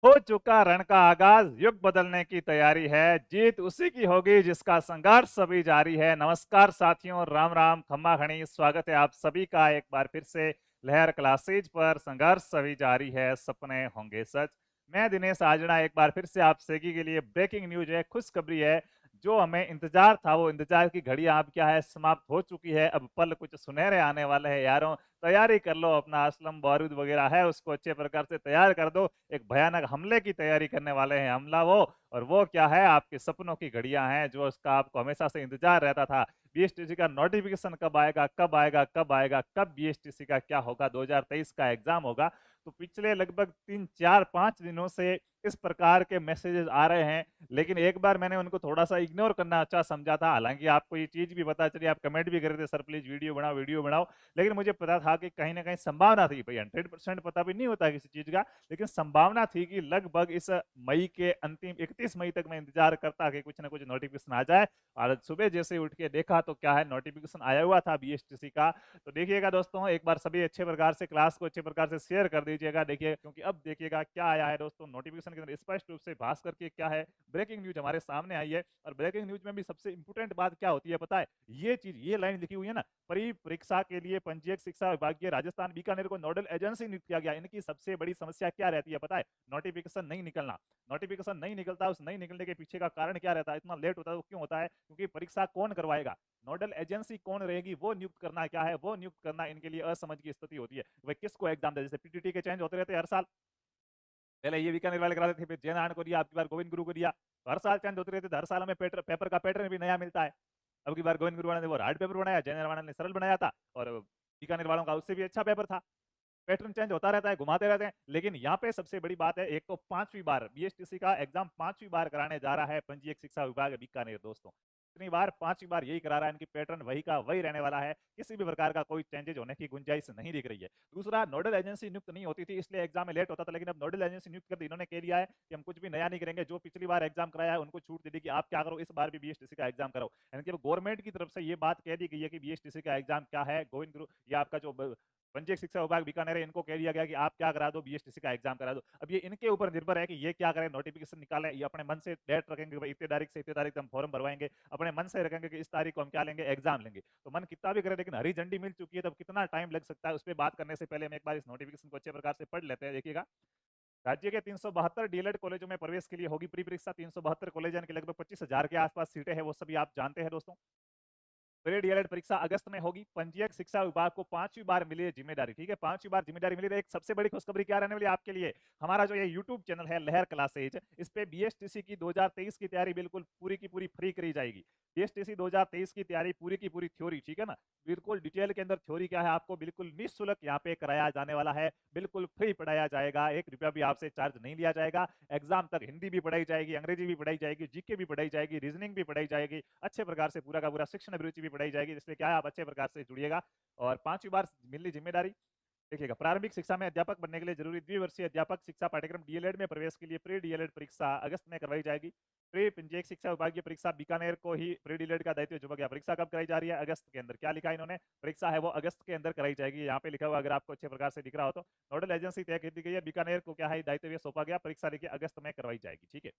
हो चुका रण का आगाज, युग बदलने की तैयारी है, जीत उसी की होगी जिसका संघर्ष सभी जारी है। नमस्कार साथियों, राम राम, खम्मा खणी, स्वागत है आप सभी का एक बार फिर से लहर क्लासेज पर। संघर्ष सभी जारी है, सपने होंगे सच। मैं दिनेश आजना एक बार फिर से आप सभी के लिए ब्रेकिंग न्यूज है, खुशखबरी है। जो हमें इंतजार था वो इंतजार की घड़ी अब क्या है, समाप्त हो चुकी है। अब पल कुछ सुनहरे आने वाले हैं यारों। तैयारी कर लो, अपना असलम बारूद वगैरह है उसको अच्छे प्रकार से तैयार कर दो। एक भयानक हमले की तैयारी करने वाले हैं, हमला वो। और वो क्या है, आपके सपनों की घड़ियां हैं, जो उसका आपको हमेशा से इंतजार रहता था। बीएसटीसी का नोटिफिकेशन कब आएगा, कब आएगा, कब आएगा, कब बीएसटीसी का क्या होगा, 2023 का एग्जाम होगा। तो पिछले लगभग 3 4 5 दिनों से इस प्रकार के मैसेजेस आ रहे हैं, लेकिन एक बार मैंने उनको थोड़ा सा इग्नोर करना अच्छा समझा था। हालांकि आपको ये चीज भी पता चली, आप कमेंट भी कर रहे थे सर प्लीज वीडियो बनाओ, वीडियो बनाओ। लेकिन मुझे पता था कि कहीं ना कहीं संभावना थी, भाई 100% पता भी नहीं होता किसी चीज का, लेकिन संभावना थी कि लगभग इस मई के अंतिम 31 मई तक मैं इंतजार करता कि कुछ ना कुछ नोटिफिकेशन आ जाए। और सुबह जैसे उठ के देखा तो क्या है, नोटिफिकेशन आया हुआ था बीएसटीसी का। तो देखिएगा दोस्तों, एक बार सभी अच्छे प्रकार से क्लास को अच्छे प्रकार से शेयर कर दीजिएगा। देखिए, क्योंकि अब देखिएगा क्या आया है दोस्तों, नोटिफिकेशन के अंदर स्पष्ट रूप से भास करके क्या है, ब्रेकिंग न्यूज हमारे सामने आई है। और ब्रेकिंग न्यूज में भी सबसे इंपोर्टेंट बात क्या होती है पता है, ये चीज, ये लाइन लिखी हुई है ना, परीक्षा के लिए पंजीयक शिक्षा विभागीय राजस्थान बीकानेर को नोडल एजेंसी नियुक्त किया गया। इनकी सबसे बड़ी समस्या क्या रहती है पता है, नोटिफिकेशन नहीं निकलना। नोटिफिकेशन नहीं निकलता, उस नहीं निकलने के पीछे का कारण क्या रहता है, इतना लेट होता है वो क्यों होता है, क्योंकि परीक्षा कौन करवाएगा, नोडल एजेंसी कौन रहेगी, वो नियुक्त करना क्या है, वो नियुक्त करना इनके लिए असमझ की स्थिति होती है। वे किसको एग्जाम दे, जैसे पीटीटी के चेंज होते रहते हैं हर साल। पहले ये बीकानेर वाले कराते थे, फिर जय नारायण को दिया, अब की बार गोविंद गुरु को दिया। तो हर साल चेंज होते रहते थे, हर साल हमें पेपर का पैटर्न भी नया मिलता है। अब की बार गोविंद गुरु ने वो हार्ड पेपर बनाया, जय नारायण ने सरल बनाया था, और बीकानेर वालों का उससे भी अच्छा पेपर था। पैटर्न चेंज होता रहता है, घुमाते रहते हैं। लेकिन यहाँ पे सबसे बड़ी बात है, एक तो 5वीं बार बीएसटीसी का एग्जाम 5वीं बार कराने जा रहा है पंजीयक शिक्षा विभाग बीकानेर दोस्तों। इतनी बार 5वीं बार यही करा रहा है, इनकी पैटर्न वही का वही रहने वाला है, किसी भी प्रकार का कोई चेंजेज होने की गुंजाइश नहीं दिख रही है। दूसरा, नोडल एजेंसी नियुक्त नहीं होती थी इसलिए एग्जाम में लेट होता था, लेकिन अब नोडल एजेंसी नियुक्त कर दी, इन्होंने कह दिया है कि हम कुछ भी नया नहीं करेंगे, जो पिछली बार एग्जाम कराया है उनको छूट दे दी कि आप क्या करो, इस बार भी बीएसटीसी का एग्जाम करो। यानी कि गवर्नमेंट की तरफ से ये बात कह दी गई है कि बीएसटीसी का एग्जाम क्या है, गोविंद गुरु या आपका जो पंजीयक शिक्षा विभाग बीकानेर है, इनको कह दिया गया कि आप क्या करा दो, बीएसटीसी का एग्जाम करा दो। अब ये इनके ऊपर निर्भर है कि ये क्या करें, नोटिफिकेशन निकालें, ये अपने मन से डेट रखेंगे भाई इतने तारीख से इतने तारीख हम फॉर्म भरवाएंगे, अपने मन से रखेंगे कि इस तारीख को हम क्या लेंगे, एग्जाम लेंगे। तो मन कितना भी करे, लेकिन हरी झंडी मिल चुकी है, तब कितना टाइम लग सकता है, उस पर बात करने से पहले हम एक बार इस नोटिफिकेशन को अच्छे प्रकार से पढ़ लेते हैं। देखिएगा, राज्य के 372 डीएलएड कॉलेजों में प्रवेश के लिए होगी प्री परीक्षा। 372 कॉलेज के लगभग 25,000 के आसपास सीटें हैं, वो सभी आप जानते हैं दोस्तों। प्री डीएलएड परीक्षा अगस्त में होगी। पंजीयक शिक्षा विभाग को 5वीं बार मिली है जिम्मेदारी, ठीक है, 5वीं बार जिम्मेदारी मिली है। एक सबसे बड़ी खुशखबरी क्या रहने वाली है आपके लिए, हमारा जो ये यूट्यूब चैनल है लहर क्लासेज, इस पे बीएसटीसी की 2023 की तैयारी बिल्कुल पूरी की पूरी फ्री करी जाएगी। बीएसटीसी 2023 की तैयारी पूरी की पूरी थ्योरी, ठीक है ना, बिल्कुल डिटेल के अंदर थ्योरी क्या है आपको बिल्कुल निःशुल्क यहाँ पे कराया जाने वाला है, बिल्कुल फ्री पढ़ाया जाएगा, 1 रुपया भी आपसे चार्ज नहीं लिया जाएगा। एग्जाम तक हिंदी भी पढ़ाई जाएगी, अंग्रेजी भी पढ़ाई जाएगी, जीके भी पढ़ाई जाएगी, रीजनिंग भी पढ़ाई जाएगी, अच्छे प्रकार से पूरा का पूरा शिक्षण अभिरुचि भी पढ़ाई जाएगी, जिससे क्या है आप अच्छे प्रकार से जुड़िएगा। और 5वीं बार मिली जिम्मेदारी, देखिएगा, प्रारंभिक शिक्षा में अध्यापक बनने के लिए जरूरी द्विवर्षीय अध्यापक शिक्षा पाठ्यक्रम डीएलएड में प्रवेश के लिए प्री डीएलएड परीक्षा अगस्त में करवाई जाएगी। प्री पंजीयक शिक्षा विभागीय परीक्षा बीकानेर को ही प्री डीएलएड का दायित्व जुड़ा गया। परीक्षा कब कराई जा रही है, अगस्त के अंदर। क्या लिखा है इन्होंने, परीक्षा है वो अगस्त के अंदर कराई जाएगी, यहाँ पे लिखा हुआ, अगर आपको अच्छे प्रकार से दिख रहा हो तो। नोडल एजेंसी तय कर दी गई है, बीकानेर को क्या है दायित्व सौंपा गया, परीक्षा देखिए अगस्त में करवाई जाएगी, ठीक है।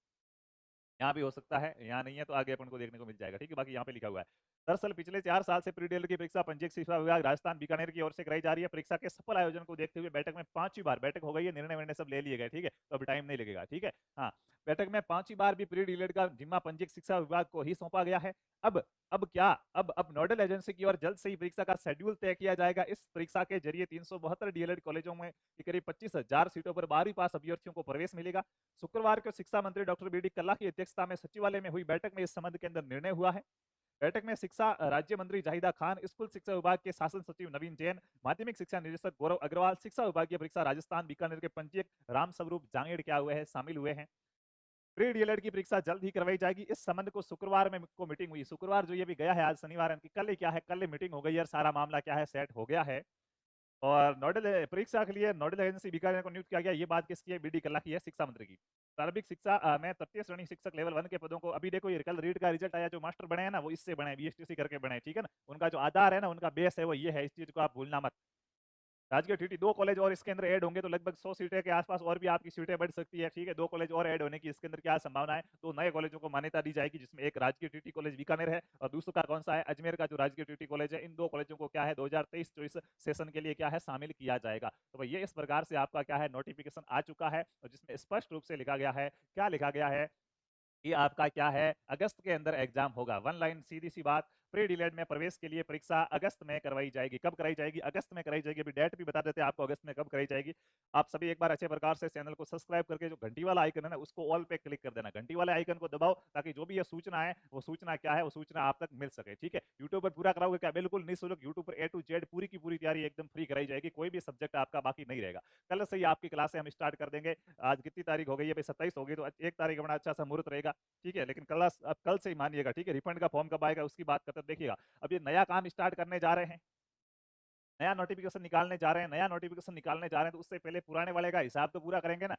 यहाँ भी हो सकता है, यहाँ नहीं है तो आगे अपन को देखने को मिल जाएगा, ठीक है, बाकी यहाँ पे लिखा हुआ है। दरअसल पिछले 4 साल से प्री डीएलएड की परीक्षा पंजीयक शिक्षा विभाग राजस्थान बीकानेर की ओर से कराई जा रही है। परीक्षा के सफल आयोजन को देखते हुए बैठक में 5वीं बार बैठक हो गई है, निर्णय निर्णय सब ले लिए गए, ठीक है, तो अभी टाइम नहीं लगेगा, ठीक है। हाँ, बैठक में 5वीं बार भी प्री डीएलएड का जिम्मा पंजीयक शिक्षा विभाग को ही सौंपा गया है। अब क्या, अब नोडल एजेंसी की ओर जल्द से ही परीक्षा का शेड्यूल तय किया जाएगा। इस परीक्षा के जरिए 372 डीएलएड कॉलेजों में करीब 25,000 सीटों पर 12वीं पास अभ्यर्थियों को प्रवेश मिलेगा। शुक्रवार को शिक्षा मंत्री डॉक्टर बी डी कल्ला की अध्यक्षता में सचिवालय में हुई बैठक में इस संबंध के अंदर निर्णय हुआ है। बैठक में शिक्षा राज्य मंत्री जाहिदा खान, स्कूल शिक्षा विभाग के शासन सचिव नवीन जैन, माध्यमिक शिक्षा निदेशक गौरव अग्रवाल, शिक्षा विभागीय परीक्षा राजस्थान बीकानेर के पंजीयक राम स्वरूप जांगेड़ क्या हुए हैं, शामिल हुए हैं। प्री डीएलएड की परीक्षा जल्द ही करवाई जाएगी। इस संबंध को शुक्रवार में को मीटिंग हुई, शुक्रवार जो ये भी गया है, आज शनिवार है, कल ही क्या है, कल मीटिंग हो गई है, सारा मामला क्या है सेट हो गया है। और नोडल परीक्षा के लिए नोडल एजेंसी बीकानेर को नियुक्त किया गया, ये बात किसकी है, बीडी कल्ला की है, शिक्षा मंत्री की। प्रारंभिक शिक्षा में तृतीय श्रेणी शिक्षक लेवल 1 के पदों को, अभी देखो ये कल रीड का रिजल्ट आया, जो मास्टर बने हैं ना वो इससे बने, बीएसटीसी करके बने, ठीक है ना, उनका जो आधार है ना, उनका बेस है वो ये है, इस चीज को आप भूलना मत। राजकीय टीटी 2 कॉलेज और इसके अंदर ऐड होंगे तो लगभग 100 सीटें के आसपास और भी आपकी सीटें बढ़ सकती है, ठीक है। 2 कॉलेज और ऐड होने की इसके अंदर क्या संभावना है, तो नए कॉलेजों को मान्यता दी जाएगी, जिसमें एक राजकीय टीटी कॉलेज बीकानेर है और दूसरा कौन सा है, अजमेर का जो राजकीय टीटी कॉलेज है। इन 2 कॉलेजों को क्या है 2023-24 सेशन के लिए क्या है शामिल किया जाएगा। तो भाई ये इस प्रकार से आपका क्या है नोटिफिकेशन आ चुका है और जिसमें स्पष्ट रूप से लिखा गया है, क्या लिखा गया है कि आपका क्या है अगस्त के अंदर एग्जाम होगा। वन लाइन सीधी सी बात, प्री डीलेड में प्रवेश के लिए परीक्षा अगस्त में करवाई जाएगी। कब कराई जाएगी, अगस्त में कराई जाएगी। अभी डेट भी बता देते हैं आपको अगस्त में कब कराई जाएगी। आप सभी एक बार अच्छे प्रकार से चैनल को सब्सक्राइब करके जो घंटी वाला आइकन है ना उसको ऑल पे क्लिक कर देना, घंटी वाले आइकन को दबाओ ताकि जो भी ये सूचना है वो सूचना क्या है वो सूचना आप तक मिल सके, ठीक है। यूट्यूब पर पूरा कराओगे क्या, बिल्कुल निःशुल्क यूट्यूब पर A to Z पूरी की पूरी तैयारी एकदम फ्री कराई जाएगी, कोई भी सब्जेक्ट आपका बाकी नहीं रहेगा। कल से ही आपकी क्लासें हम स्टार्ट कर देंगे। आज कितनी तारीख हो गई है भाई, 27 हो गई, तो 1 तारीख बड़ा अच्छा सा मुहूर्त रहेगा, ठीक है। लेकिन क्लास अब कल से ही मानिएगा, ठीक है। रिफंड का फॉर्म कब आएगा उसकी बात करते देखिएगा। अब ये नया काम स्टार्ट करने जा रहे हैं, नया नोटिफिकेशन निकालने जा रहे हैं, नया नोटिफिकेशन निकालने जा रहे हैं, तो उससे पहले पुराने वाले का हिसाब तो पूरा करेंगे ना।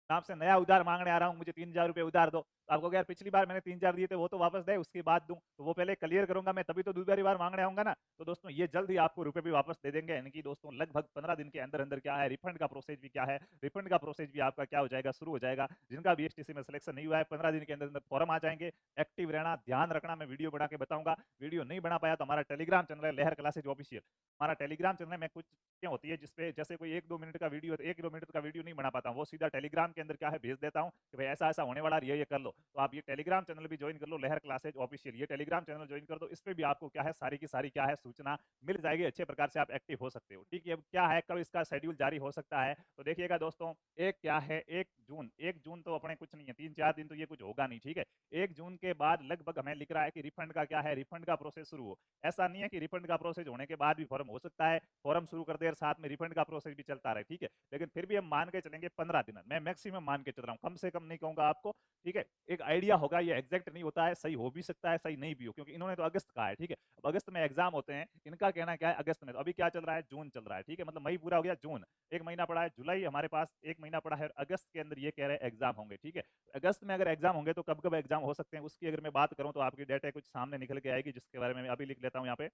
आपसे नया उधार मांगने आ रहा हूँ, मुझे 3,000 रुपए उधार दो, तो आपको यार पिछली बार मैंने 3,000 दिए थे वो तो वापस दे, उसके बाद दूं, तो वो पहले क्लियर करूंगा मैं, तभी तो दूसरी बार मांगने आऊंगा ना। तो दोस्तों ये जल्द ही आपको रुपए भी वापस दे देंगे, यानी कि दोस्तों लगभग 15 दिन के अंदर अंदर क्या है रिफंड का प्रोसेस भी क्या है, रिफंड का प्रोसेस भी आपका क्या हो जाएगा, शुरू हो जाएगा। जिनका बीएसटीसी में सिलेक्शन नहीं हुआ है 15 दिन के अंदर अंदर फॉर्म आ जाएंगे। एक्टिव रहना, ध्यान रखना, मैं वीडियो बना के बताऊंगा। वीडियो नहीं बना पाया तो हमारा टेलीग्राम चैनल है लहर क्लासेज ऑफिशियल, हमारा टेलीग्राम चैनल में कुछ चीजें होती है जिसपे जैसे कोई 1-2 मिनट का वीडियो, 1 मिनट का वीडियो नहीं बना पाता, वो सीधा टेलीग्राम के अंदर क्या है भेज देता हूँ कि भाई ऐसा ऐसा होने वाला है, ये कर लो। तो आप ये टेलीग्राम चैनल भी ज्वाइन कर लो, लहर क्लासेज ऑफिशियल, ये टेलीग्राम चैनल ज्वाइन कर दो। इस पे भी आपको क्या है सारी की सारी क्या है सूचना मिल जाएगी, अच्छे प्रकार से आप एक्टिव हो सकते हो, ठीक है। अब क्या है कब इसका शेड्यूल जारी हो सकता है, तो देखिएगा दोस्तों, एक क्या है 1 जून, 1 जून तो अपने कुछ नहीं है, 3-4 दिन तो ये कुछ होगा नहीं, ठीक है। 1 जून के बाद लगभग हमें लिख रहा है कि रिफंड का क्या है, रिफंड का प्रोसेस शुरू हो। ऐसा नहीं है कि रिफंड का प्रोसेस होने के बाद भी फॉर्म हो सकता है, फॉर्म शुरू कर दे और साथ में रिफंड का प्रोसेस भी चलता रहे, ठीक है। लेकिन फिर भी हम मान के चलेंगे 15 दिन, मैं मैक्सिमम मान के चल रहा हूँ, कम से कम नहीं कहूंगा आपको, ठीक है। एक आइडिया होगा, ये एग्जैक्ट नहीं होता है, सही हो भी सकता है सही नहीं भी हो, क्योंकि इन्होंने तो अगस्त कहा है, ठीक है। अब अगस्त में एग्जाम होते हैं, इनका कहना क्या है अगस्त में, तो अभी क्या चल रहा है जून चल रहा है, ठीक है। मतलब मई पूरा हो गया, जून 1 महीना पड़ा है, जुलाई हमारे पास 1 महीना पड़ा है और अगस्त के अंदर ये कह रहे हैं एग्जाम होंगे, ठीक है। अगस्त में अगर एग्जाम होंगे तो कब कब एग्जाम हो सकते हैं उसकी अगर मैं बात करूं तो आपकी डेटा कुछ सामने निकल के आएगी, जिसके बारे में मैं अभी लिख लेता हूं यहाँ पे।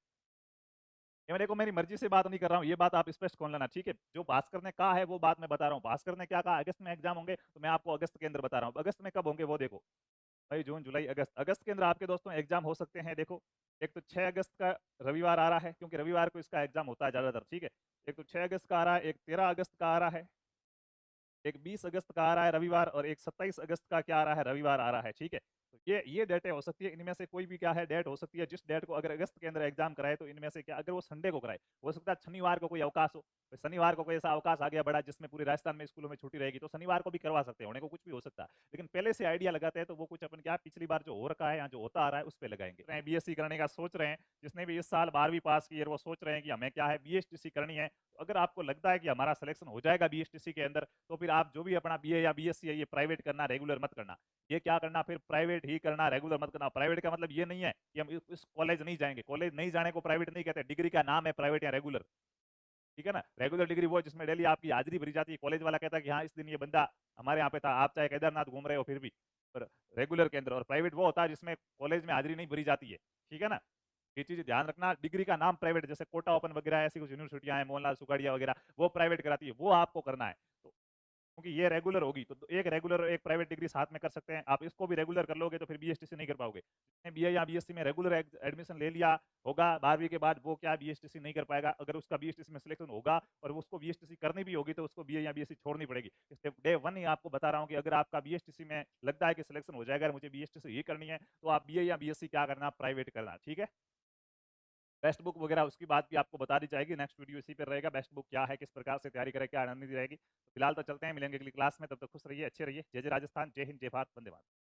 ये मैं देखो मेरी मर्जी से बात नहीं कर रहा हूँ, ये बात आप स्पष्ट खोल लेना, ठीक है। जो भास्कर ने कहा है वो बात मैं बता रहा हूँ। भास्कर ने क्या कहा, अगस्त में एग्जाम होंगे, तो मैं आपको अगस्त के अंदर बता रहा हूँ। अगस्त में कब होंगे वो देखो, मई जून जुलाई अगस्त, अगस्त के अंदर आपके दोस्तों एग्जाम हो सकते हैं। देखो एक तो 6 अगस्त का रविवार आ रहा है, क्योंकि रविवार को इसका एग्जाम होता है ज्यादातर, ठीक है। एक तो 6 अगस्त का आ रहा है, एक 13 अगस्त का आ रहा है, एक 20 अगस्त का आ रहा है रविवार, और एक 27 अगस्त का क्या आ रहा है रविवार आ रहा है, ठीक है। तो ये डेटें हो सकती है, इनमें से कोई भी क्या है डेट हो सकती है। जिस डेट को अगर अगस्त के अंदर एग्जाम कराए तो इनमें से क्या, अगर वो संडे को कराए, हो सकता है शनिवार को कोई अवकाश हो, तो शनिवार को कोई ऐसा अवकाश आ गया बड़ा जिसमें पूरे राजस्थान में स्कूलों में छुट्टी रहेगी, तो शनिवार को भी करवा सकते हैं, होने को कुछ भी हो सकता है। लेकिन पहले से आइडिया लगाते हैं तो वो कुछ अपन क्या पिछली बार जो हो रखा है या जो होता आ रहा है उस पर लगाएंगे। बीएससी करने का सोच रहे हैं, जिसने भी इस साल 12वीं पास की है वो सोच रहे हैं कि हमें क्या है बीएसटीसी करनी है, तो अगर आपको लगता है कि हमारा सिलेक्शन हो जाएगा बीएसटीसी के अंदर, तो फिर आप जो भी अपना बीए या बीएससी है ये प्राइवेट करना, रेगुलर मत करना। ये क्या करना, फिर प्राइवेट ही करना, रेगुलर मत करना। प्राइवेट का मतलब ये नहीं है कि हम इस कॉलेज नहीं जाएंगे, कॉलेज नहीं जाने को प्राइवेट नहीं कहते, डिग्री का नाम है प्राइवेट या रेगुलर, ठीक है ना। रेगुलर डिग्री वो जिसमें डेली आपकी हाजिरी भरी जाती है, कॉलेज वाला कहता है कि हाँ इस दिन ये बंदा हमारे यहाँ पे था, आप चाहे केदारनाथ घूम रहे हो फिर भी, पर रेगुलर के अंदर। और प्राइवेट वो होता है जिसमें कॉलेज में हाजिरी नहीं भरी जाती है, ठीक है ना। ये चीज ध्यान रखना, डिग्री का नाम प्राइवेट, जैसे कोटा ओपन वगैरह ऐसी कुछ यूनिवर्सिटियां हैं, मोहनलाल सुखाड़िया वगैरह, वो प्राइवेट कराती है, वो आपको करना है। तो क्योंकि ये रेगुलर होगी तो एक रेगुलर एक प्राइवेट डिग्री साथ में कर सकते हैं। आप इसको भी रेगुलर कर लोगे तो फिर बीएसटीसी नहीं कर पाओगे। जिसने बीए या बीएससी में रेगुलर एडमिशन ले लिया होगा 12वीं के बाद, वो क्या बीएसटीसी नहीं कर पाएगा। अगर उसका बीएसटीसी में सिलेक्शन होगा और वो उसको बीएसटीसी करनी भी होगी तो उसको बीए या बीएससी छोड़नी पड़ेगी। इसलिए डे वन ही आपको बता रहा हूँ कि अगर आपका बीएसटीसी में लगता है कि सिलेक्शन हो जाएगा, मुझे बीएसटीसी ही करनी है, तो आप बीए या बीएससी क्या करना, प्राइवेट करना, ठीक है। बेस्ट बुक वगैरह उसकी बात भी आपको बता दी जाएगी, नेक्स्ट वीडियो इसी पर रहेगा, बेस्ट बुक क्या है, किस प्रकार से तैयारी करें, क्या रणनीति रहेगी। तो फिलहाल तो चलते हैं, मिलेंगे अगली क्लास में, तब तक खुश रहिए, अच्छे रहिए। जय जय राजस्थान, जय हिंद, जय भारत, वंदे मातरम।